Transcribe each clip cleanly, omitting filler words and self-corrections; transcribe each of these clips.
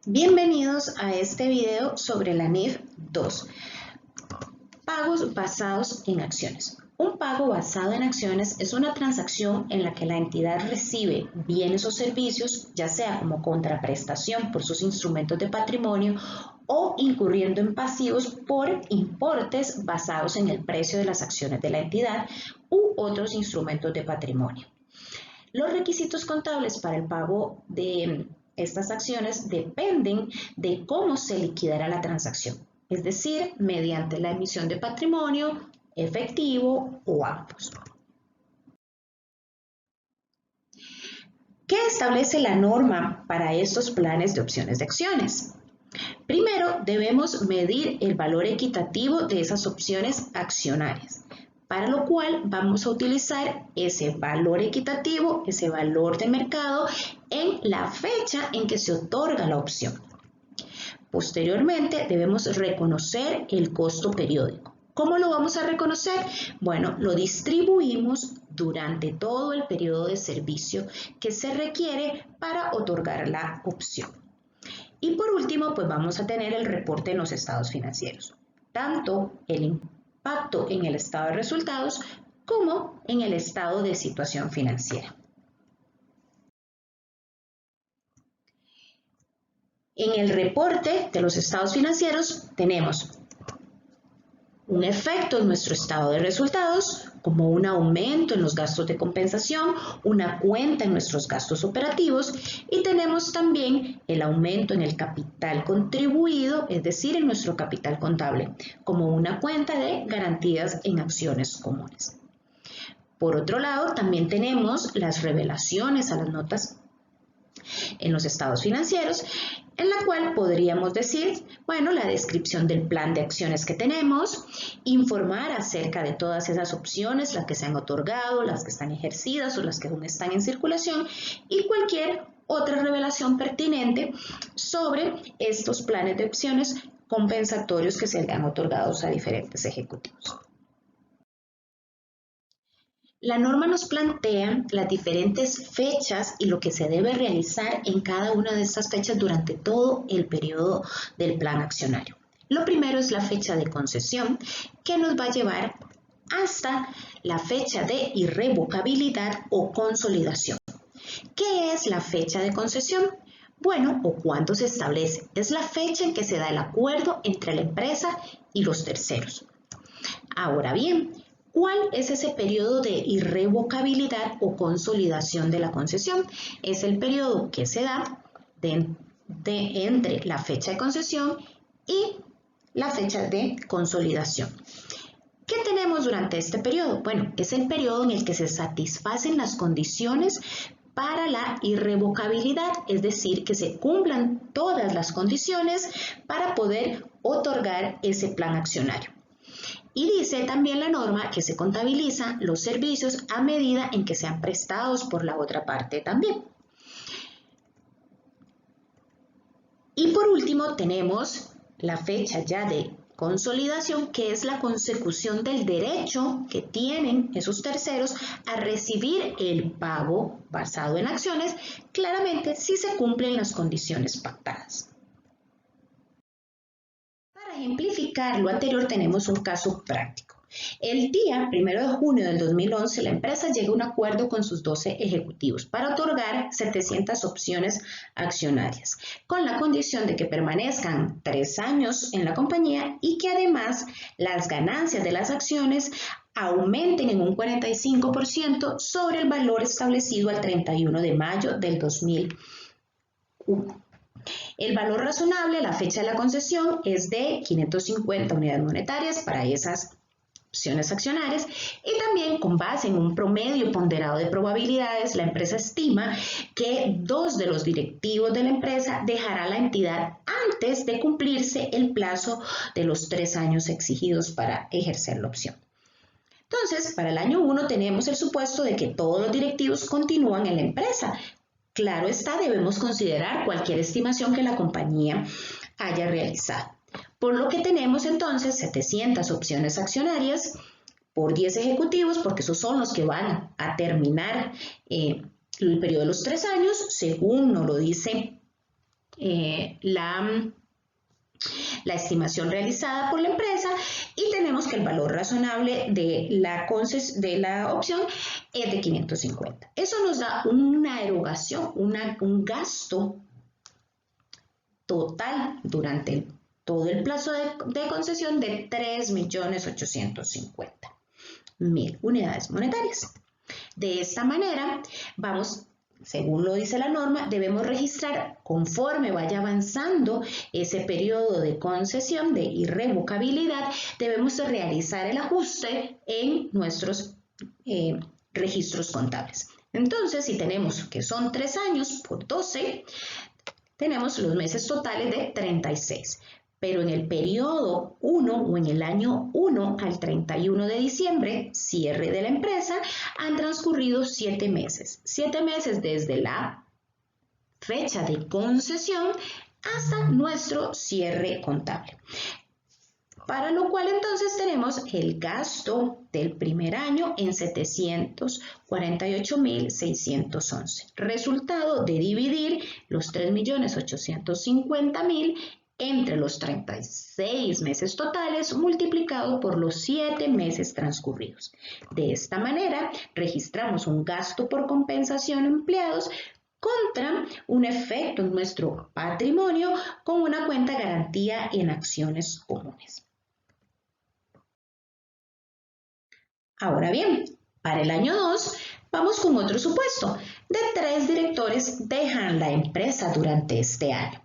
Bienvenidos a este video sobre la NIF 2, pagos basados en acciones. Un pago basado en acciones es una transacción en la que la entidad recibe bienes o servicios, ya sea como contraprestación por sus instrumentos de patrimonio o incurriendo en pasivos por importes basados en el precio de las acciones de la entidad u otros instrumentos de patrimonio. Los requisitos contables para el pago de estas acciones dependen de cómo se liquidará la transacción, es decir, mediante la emisión de patrimonio, efectivo o ambos. ¿Qué establece la norma para estos planes de opciones de acciones? Primero, debemos medir el valor equitativo de esas opciones accionarias, para lo cual vamos a utilizar ese valor equitativo, ese valor de mercado, en la fecha en que se otorga la opción. Posteriormente, debemos reconocer el costo periódico. ¿Cómo lo vamos a reconocer? Bueno, lo distribuimos durante todo el periodo de servicio que se requiere para otorgar la opción. Y por último, pues vamos a tener el reporte en los estados financieros, tanto el impacto en el estado de resultados como en el estado de situación financiera. En el reporte de los estados financieros tenemos un efecto en nuestro estado de resultados, como un aumento en los gastos de compensación, una cuenta en nuestros gastos operativos, y tenemos también el aumento en el capital contribuido, es decir, en nuestro capital contable, como una cuenta de garantías en acciones comunes. Por otro lado, también tenemos las revelaciones a las notas en los estados financieros, en la cual podríamos decir, bueno, la descripción del plan de acciones que tenemos, informar acerca de todas esas opciones, las que se han otorgado, las que están ejercidas o las que aún están en circulación, y cualquier otra revelación pertinente sobre estos planes de opciones compensatorios que se le han otorgado a diferentes ejecutivos. La norma nos plantea las diferentes fechas y lo que se debe realizar en cada una de estas fechas durante todo el periodo del plan accionario. Lo primero es la fecha de concesión, que nos va a llevar hasta la fecha de irrevocabilidad o consolidación. ¿Qué es la fecha de concesión? Bueno, o cuándo se establece. Es la fecha en que se da el acuerdo entre la empresa y los terceros. Ahora bien, ¿cuál es ese periodo de irrevocabilidad o consolidación de la concesión? Es el periodo que se da entre la fecha de concesión y la fecha de consolidación. ¿Qué tenemos durante este periodo? Bueno, es el periodo en el que se satisfacen las condiciones para la irrevocabilidad, es decir, que se cumplan todas las condiciones para poder otorgar ese plan accionario. Y dice también la norma que se contabilizan los servicios a medida en que sean prestados por la otra parte también. Y por último tenemos la fecha ya de consolidación, que es la consecución del derecho que tienen esos terceros a recibir el pago basado en acciones, claramente si se cumplen las condiciones pactadas. Para ejemplificar lo anterior tenemos un caso práctico. El día 1 de junio del 2011, la empresa llega a un acuerdo con sus 12 ejecutivos para otorgar 700 opciones accionarias, con la condición de que permanezcan 3 años en la compañía y que además las ganancias de las acciones aumenten en un 45% sobre el valor establecido al 31 de mayo del 2001. El valor razonable a la fecha de la concesión es de 550 unidades monetarias para esas opciones accionarias, y también con base en un promedio ponderado de probabilidades, la empresa estima que 2 de los directivos de la empresa dejará la entidad antes de cumplirse el plazo de los 3 años exigidos para ejercer la opción. Entonces, para el año 1 tenemos el supuesto de que todos los directivos continúan en la empresa. Claro está, debemos considerar cualquier estimación que la compañía haya realizado. Por lo que tenemos entonces 700 opciones accionarias por 10 ejecutivos, porque esos son los que van a terminar el periodo de los 3 años, según nos lo dice la estimación realizada por la empresa y tenemos que el valor razonable de la opción es de 550. Eso nos da una erogación, un gasto total durante todo el plazo de concesión de 3.850.000 unidades monetarias. De esta manera, según lo dice la norma, debemos registrar conforme vaya avanzando ese periodo de concesión de irrevocabilidad, debemos realizar el ajuste en nuestros registros contables. Entonces, si tenemos que son 3 años por 12, tenemos los meses totales de 36. Pero en el periodo 1 o en el año 1 al 31 de diciembre, cierre de la empresa, han transcurrido 7 meses. 7 meses desde la fecha de concesión hasta nuestro cierre contable. Para lo cual entonces tenemos el gasto del primer año en 748.611. Resultado de dividir los 3.850.000 entre los 36 meses totales multiplicado por los 7 meses transcurridos. De esta manera registramos un gasto por compensación a empleados contra un efecto en nuestro patrimonio con una cuenta garantía en acciones comunes. Ahora bien, para el año 2 vamos con otro supuesto. De 3 directores dejan la empresa durante este año.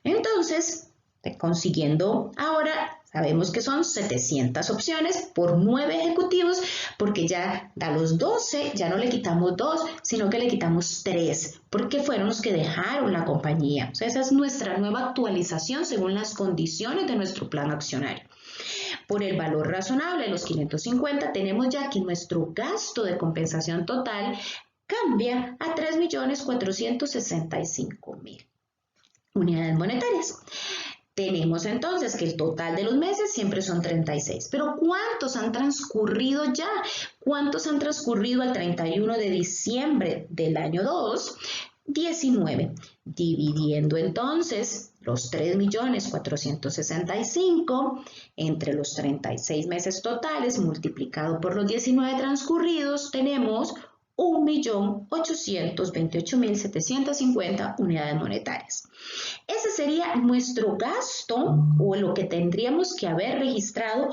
Entonces, consiguiendo ahora, sabemos que son 700 opciones por 9 ejecutivos, porque ya a los 12 ya no le quitamos 2, sino que le quitamos 3, porque fueron los que dejaron la compañía. O sea, esa es nuestra nueva actualización según las condiciones de nuestro plan accionario. Por el valor razonable de los 550, tenemos ya que nuestro gasto de compensación total cambia a 3.465.000 unidades monetarias. Tenemos entonces que el total de los meses siempre son 36, pero ¿cuántos han transcurrido ya? ¿Cuántos han transcurrido al 31 de diciembre del año 2? 19. Dividiendo entonces los 3.465.000 entre los 36 meses totales multiplicado por los 19 transcurridos, tenemos 1.828.750 unidades monetarias. Ese sería nuestro gasto o lo que tendríamos que haber registrado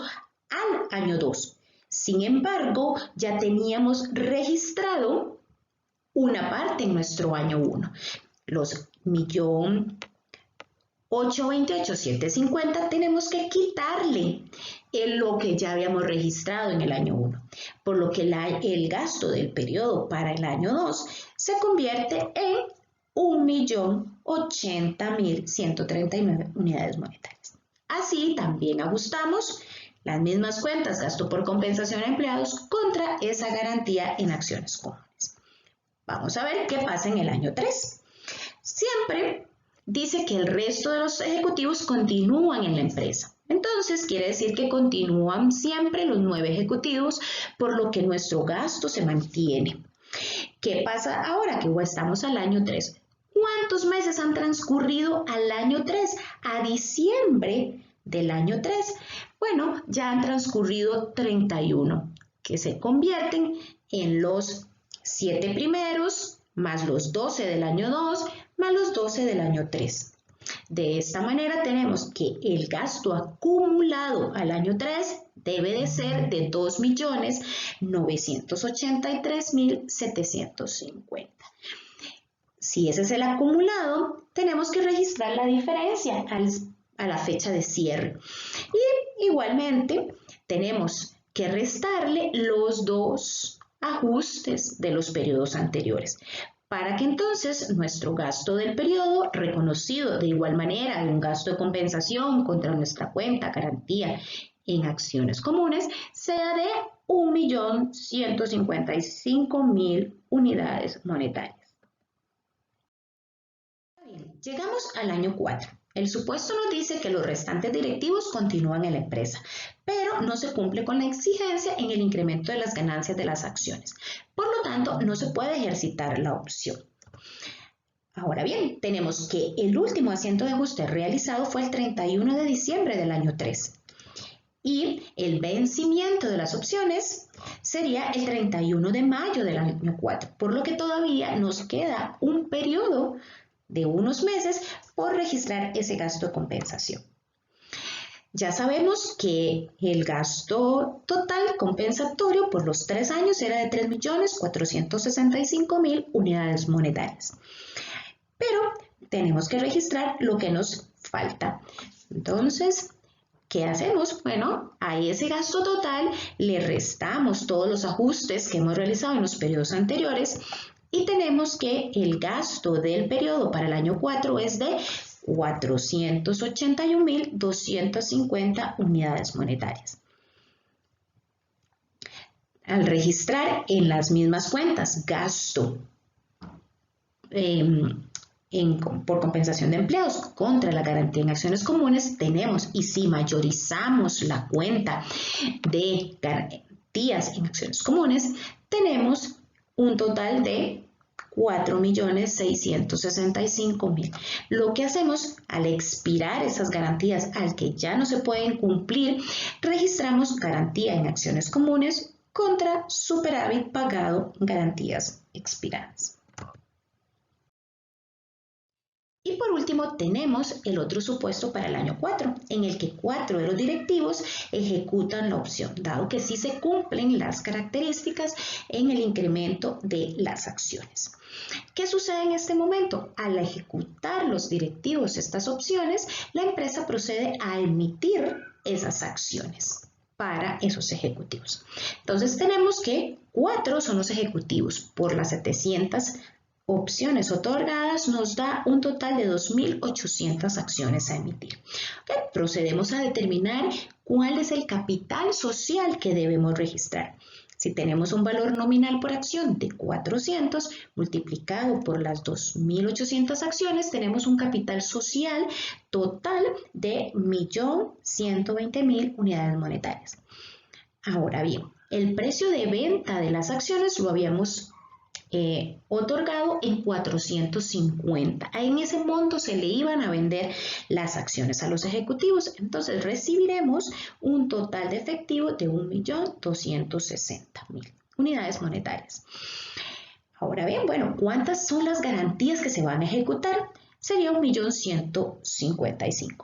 al año 2. Sin embargo, ya teníamos registrado una parte en nuestro año 1. Los 1.828.750 tenemos que quitarle lo que ya habíamos registrado en el año 1, por lo que el gasto del periodo para el año 2 se convierte en 1.080.139 unidades monetarias. Así también ajustamos las mismas cuentas, gasto por compensación a empleados contra esa garantía en acciones comunes. Vamos a ver qué pasa en el año 3. Siempre dice que el resto de los ejecutivos continúan en la empresa. Entonces, quiere decir que continúan siempre los 9 ejecutivos, por lo que nuestro gasto se mantiene. ¿Qué pasa ahora que estamos al año 3? ¿Cuántos meses han transcurrido al año 3? A diciembre del año 3. Bueno, ya han transcurrido 31, que se convierten en los 7 primeros, más los 12 del año 2, más los 12 del año 3. De esta manera tenemos que el gasto acumulado al año 3 debe de ser de 2.983.750. Si ese es el acumulado, tenemos que registrar la diferencia a la fecha de cierre. Y igualmente tenemos que restarle los 2 ajustes de los periodos anteriores, para que entonces nuestro gasto del periodo, reconocido de igual manera en un gasto de compensación contra nuestra cuenta garantía en acciones comunes, sea de 1.155.000 unidades monetarias. Llegamos al año 4. El supuesto nos dice que los restantes directivos continúan en la empresa, pero no se cumple con la exigencia en el incremento de las ganancias de las acciones. Por lo tanto, no se puede ejercitar la opción. Ahora bien, tenemos que el último asiento de ajuste realizado fue el 31 de diciembre del año 3 y el vencimiento de las opciones sería el 31 de mayo del año 4, por lo que todavía nos queda un periodo de unos meses por registrar ese gasto de compensación. Ya sabemos que el gasto total compensatorio por los 3 años era de 3.465.000 unidades monetarias. Pero tenemos que registrar lo que nos falta. Entonces, ¿qué hacemos? Bueno, a ese gasto total le restamos todos los ajustes que hemos realizado en los periodos anteriores y tenemos que el gasto del periodo para el año 4 es de 481.250 unidades monetarias. Al registrar en las mismas cuentas gasto por compensación de empleados contra la garantía en acciones comunes, tenemos, y si mayorizamos la cuenta de garantías en acciones comunes, tenemos un total de 4.665.000. Lo que hacemos al expirar esas garantías al que ya no se pueden cumplir, registramos garantía en acciones comunes contra superávit pagado en garantías expiradas. Y por último tenemos el otro supuesto para el año 4, en el que 4 de los directivos ejecutan la opción, dado que sí se cumplen las características en el incremento de las acciones. ¿Qué sucede en este momento? Al ejecutar los directivos estas opciones, la empresa procede a emitir esas acciones para esos ejecutivos. Entonces tenemos que 4 son los ejecutivos por las 700 opciones otorgadas nos da un total de 2.800 acciones a emitir. Okay, procedemos a determinar cuál es el capital social que debemos registrar. Si tenemos un valor nominal por acción de 400 multiplicado por las 2.800 acciones, tenemos un capital social total de 1.120.000 unidades monetarias. Ahora bien, el precio de venta de las acciones lo habíamos otorgado en 450. En ese monto se le iban a vender las acciones a los ejecutivos. Entonces recibiremos un total de efectivo de 1.260.000 unidades monetarias. Ahora bien, bueno, ¿cuántas son las garantías que se van a ejecutar? Sería 1.155.000.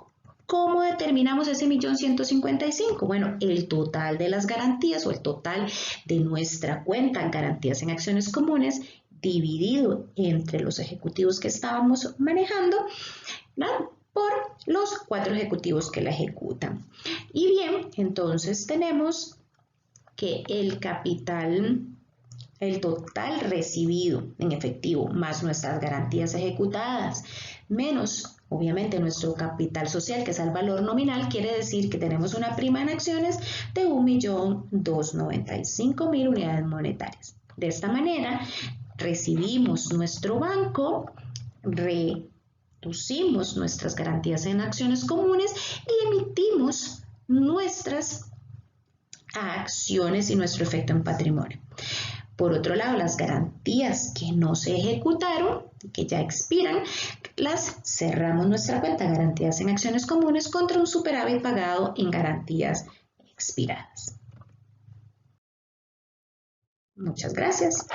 ¿Cómo determinamos ese 1.155.000? Bueno, el total de las garantías o el total de nuestra cuenta en garantías en acciones comunes dividido entre los ejecutivos que estábamos manejando, ¿no?, por los 4 ejecutivos que la ejecutan. Y bien, entonces tenemos que el total recibido en efectivo más nuestras garantías ejecutadas menos obviamente nuestro capital social, que es el valor nominal, quiere decir que tenemos una prima en acciones de 1.295.000 unidades monetarias. De esta manera recibimos nuestro banco, reducimos nuestras garantías en acciones comunes y emitimos nuestras acciones y nuestro efecto en patrimonio. Por otro lado, las garantías que no se ejecutaron, que ya expiran, las cerramos nuestra cuenta garantías en acciones comunes contra un superávit pagado en garantías expiradas. Muchas gracias.